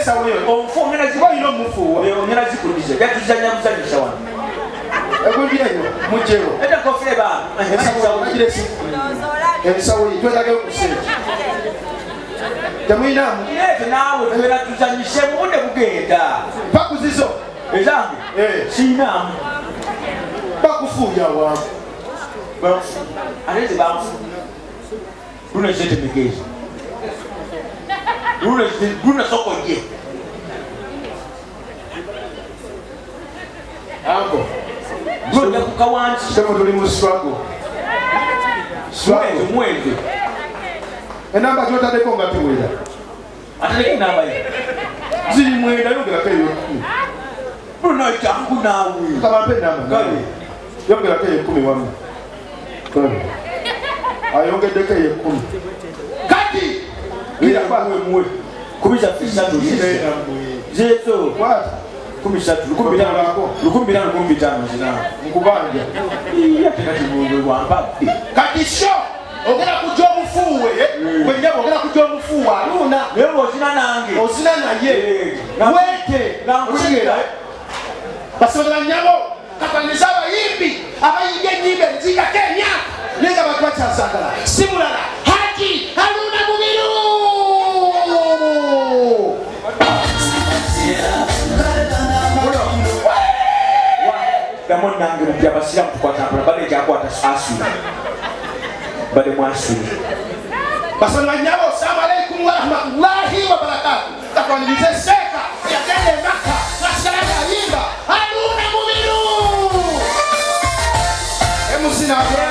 Esa wewe. Omfongera Kwa ino mufu. Ongera zikulize. Yatuzanya muzanyisha wano. Ekwingira yo mujewo. Eta kofere ba. Esa wewe ngire si. Esa wewe twetake kusema. Jamwinamu. Ilete nawe twera tuzanyishe munde kugenda. Pakuzizo. Ezangu. Sina. Bakufuja wa. Bafu. Alezi bafu. Runa jete megezo. Runa soko je. Anko. Runa kukawanchi. Sema tuli mu struggle. Mwezi. Enamba jota de konga tuwela. Atale namba ye. Zili mwenda yongera keyo. Runa changu nawe. Kama pe namba. Kale. Yongera keyo 10 wamu. Kale. Ayongede keyo 10. Kati. Kila kwa mwe. Kubisha fisa tu. Zeto. What? Kumisatu. Lukumbitano zina. Mkubanja. Iya tekati mungu wamba. Kati sho. Ogera kujwa mufuwe. Kwenye ogera kujwa mufuwa. Haruna. Wewe ozina nange. Ozina naye. Wete. Nangugera. Babazanyemu. Kapaniza abayimbi. Abayimbi nyimbe zika Kenya. Nenga batwacha sagala. Simulala. Hajji. Haruna Mubiru. Gamon nange mpya basira mtukwata bale jakwata asu bale mwasu Babazanyemu. Assalamu alaykum wa rahmatullahi wa barakatuh. Takwanize seka ya kende maka nasala yimba Haruna Mubiru. Emusina muri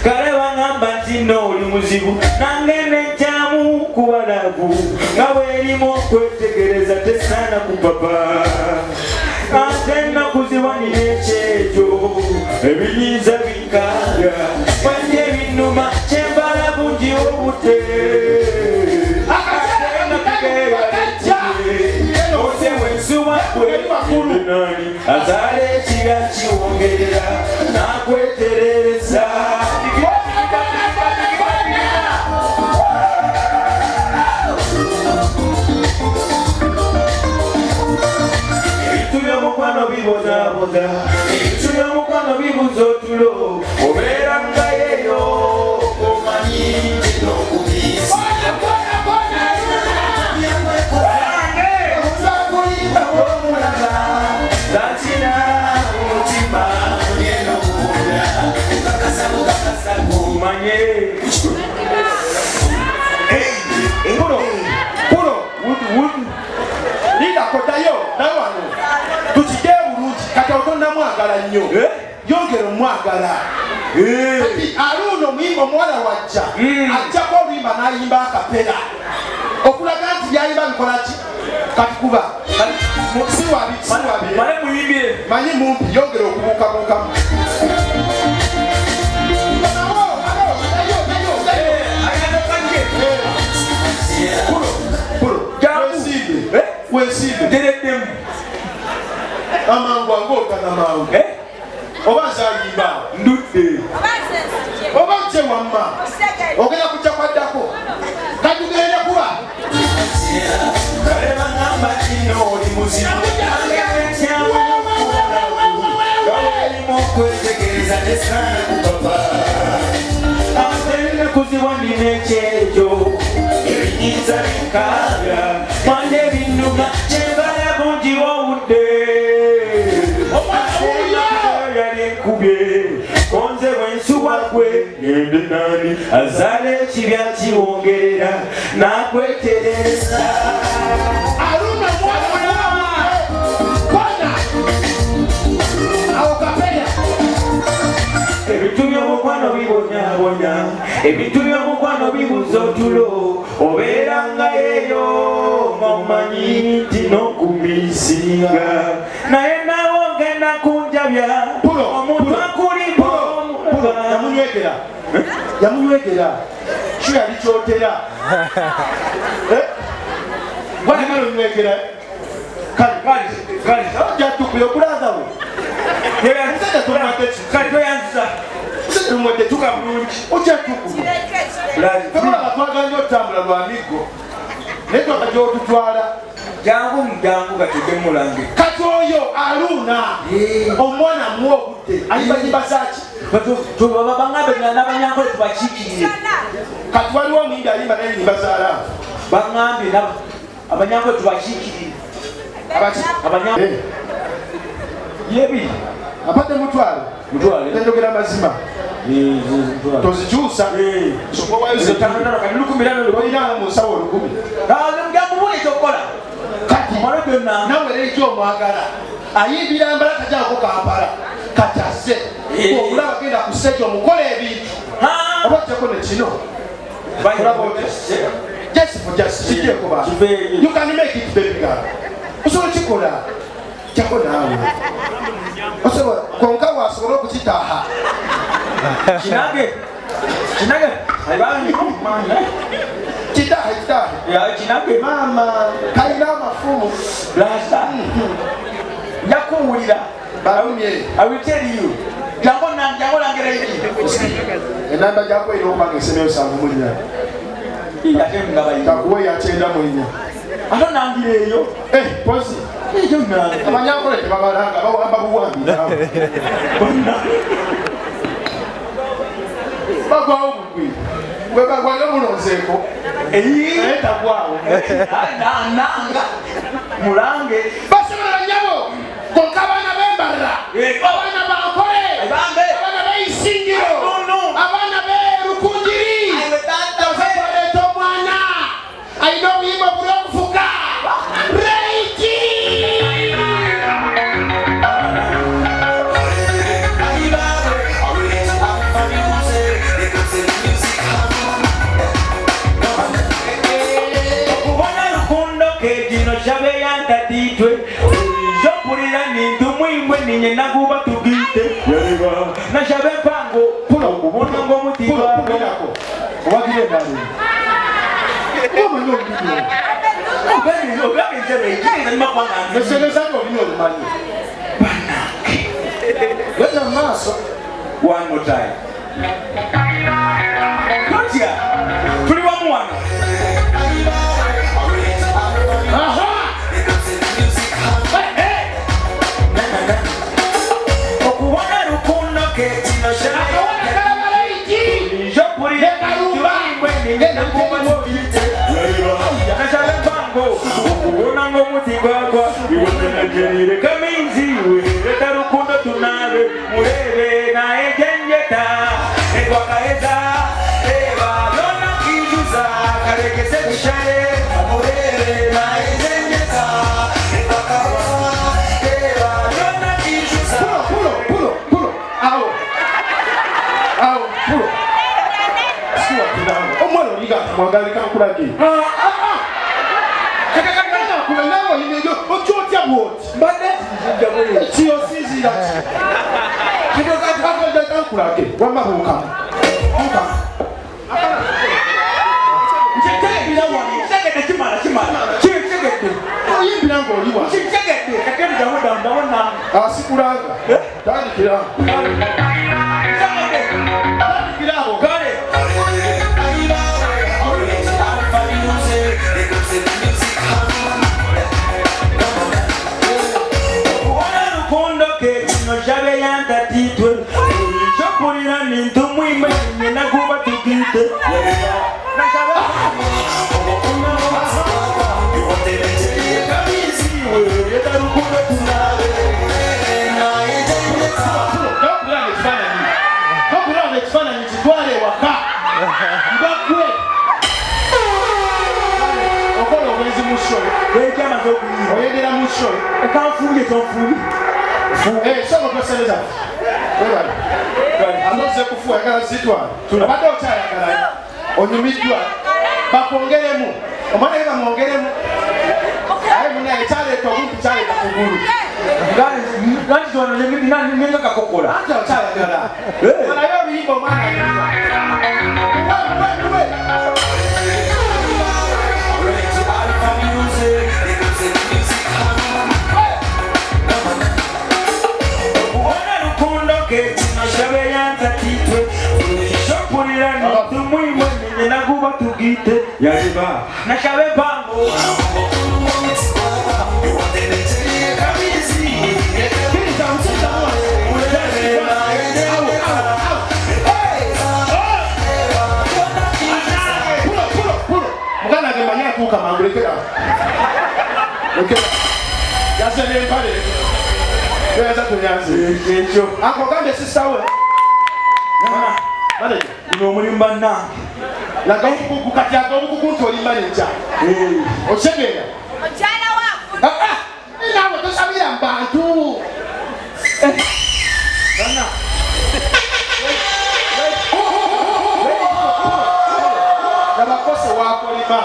kale wangamba nti oli muzibu nangene jamu kubalabu nga bwerimu okwetegereza tesaana kupapa ate nakuziwanira ekyejo ebiyinza bikanga wanje ebinuma kyembala bungi obute ate nakugeera ose wensuba nani azaala ekiga kiwongerera nakweterereza Mukwano bibozaboza ebituyo mukwano bibuza otulo obeeranga yeyo omanyi n'okubisi ozakulimba omulaba zakina omutima yenokunda ukakasa kumanye kulo linda kotayo nawano tukige bulungi kati otonda mwagala nnyo yongera omwagala kati Haruna omuyimba omuwala wajja ajjako oluyimba n'ayimba akapera okulaga nti yayimba bikolaki kati kuba siwabi manyi mumpi yongera okubuukabuukamu wesibe amangu angokana mangu oba zayimba ndudde oba nje wamma ogenda kujja kwaddako katugende kuba kaleba ngamba kino oli muzibu kwetegereza tesaana kupapa atenga kuziwanira ekyejo ebiyinza bikaaga manje binuma kyembala bungi wowudde konze bwensuwa gwe ngende nani azaala ekibya kiwongerera nakwetereza Haruna kwana awo kapenya ebitu by'omukwano bibonyabonya ebitu by'omukwano bibuza otulo obeeranga yeyo ng'omanyi nti n'okumisinga naye nawo ngenda kunjabya omuntu akulimbo yamunywegera kyo yali kyotera gwanagala onywegera kale jatukuye okulaza we tumwedde tuka bulungi okyatukuye tolaba twagala nyo otambula lwamigo naye twaka gyotutwala jangu gatudde mulange kati oyo Haruna omwana muwa obudde ayibanyimba zaki baŋŋambe n'abanyankole tubakiikirire kati waliwo omuyindi ayimba naye nyimba zaalaamu baŋŋambe abanyankole tubakiikirire yebiri apate mutwale tenjogera mazima tozikyusa olinawo mu nsawo olukumi ekyokukola kati nawe leeki omwagala ayimbira mbalaka gyako Kampala kati asse obulaba agenda ku stage omukola ebintu oba kyeko nekino just for just kigyeko ba you can make it baby girl osobola kikola kyako naawe osobola konka wasobola okukitaaha kinage kitaahe maama kalina amafumu njakuwulira balumye I will tell you jango langera iki enamba jako ino okubanga esemeyo sanvu mulina kakuwe yakyenda mulina ate nangira eyo pozi eyo nange abanyankole tebabalanga bawamba buwambi bagwawo bugwi gwe bagwali omulonzeeko naye tagwawo nanga mulange basobola banyabo konka abaana b'embarra abaana bankole abaana b'eisingiro abaana b'erukungiri aleeta omwana alina obuyimba buli okufuka Ray.G ninye naguba tugite nashabe pango pulo kubona ngo mutiba obagire ndali ogabe nzebe ikiriza makwanga nesereza ngo bino lumanyi weza maso one more time Kotia tuli wa mwana Kaminziwe leta rukundo tunabe murebe na ejenjeta egwakaeza eba lona kijuza karekese kushare murebe na ejenjeta egwakaeza eba lona kijuza pulo awo pulo siwa kidango omwana oliga mwangali kankulagi kulenawo yinejo okyotya bwoti kiyosizira kankulage wamba bukamu oyimbira ngaoliwa asikulanga tandikira oyegera musho ekanfuye tonfuye soko tosereza anoze kufuwa yagala zitwala abadde okyayagala onyumiddwa bakwongeremu omwana ye bamwongeremu aye munaye kyaleeta obuntu kyaleeta kugulu nenga kakokola anti okyayagala alayo oluyimba omwana Yariba Nashabe Pango Mugana gemanya kuka mangulekera. Okera. Yasene mpale. Yeza tunyanze. Ekyo. Ako kambe sister we. Nana. Mane. Uno mulimba na. Laga kukati yako kukuntoli manager. Ochegera. Ojana wako. Nawe tosabira mbantu. Nana. Nabakose wako lima.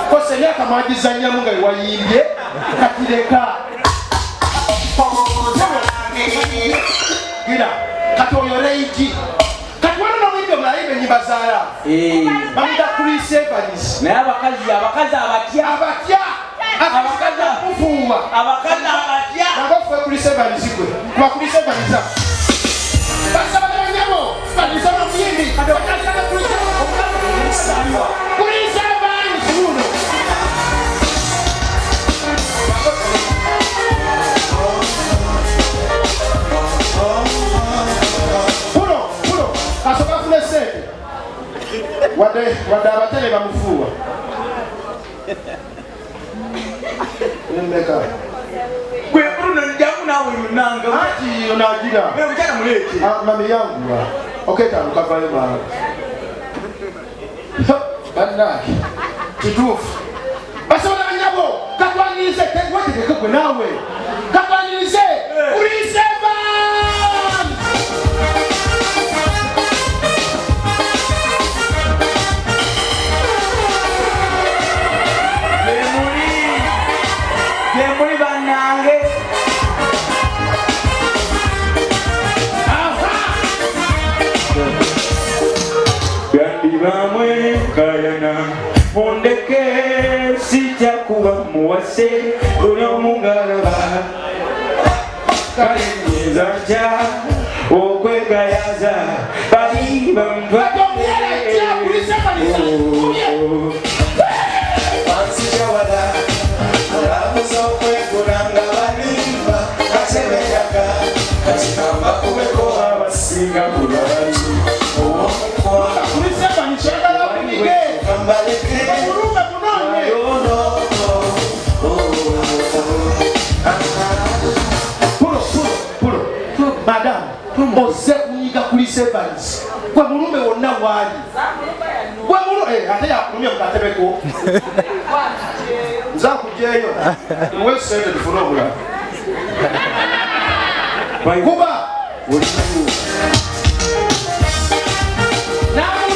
Kose yaka Babazanyemu nga wayimbye katireka. Gira. Kati oyo Ray.G. Kati wana no mwimbe mulayibe nyimba zala. Bamita XCLUSIVE. Naye abakazi abatya. Abakazi kufuwa. Abakazi abatya. Nabafwe XCLUSIVE zikwe. Kwa XCLUSIVE za. Basa Babazanyemu. Baliza no mwimbi. Bakasa XCLUSIVE. Wade abatele bamufuwa. Nembeka. Kwe Bruno njamu nawe munanga. Ati onagira. Wewe mchana muleke. Mami yangu. Okay tamu kavaye mara. Banaki. Kitufu. Babazanyemu katwanize tegwateke kwe nawe. Katwanize uriseva. Yemuri banange. Yandi bamwe kayana mondeke sija kuba muwase uno mungaraba kayinza ja okwegayaza bali bamba Madam, oze kunyiga XCLUSIVE. Kwa mulume wonna wali. Kwa mulume ate yakumye mukatebeko. Nza kujeyo. Mwe sende difuna obula. Kuba. Nawe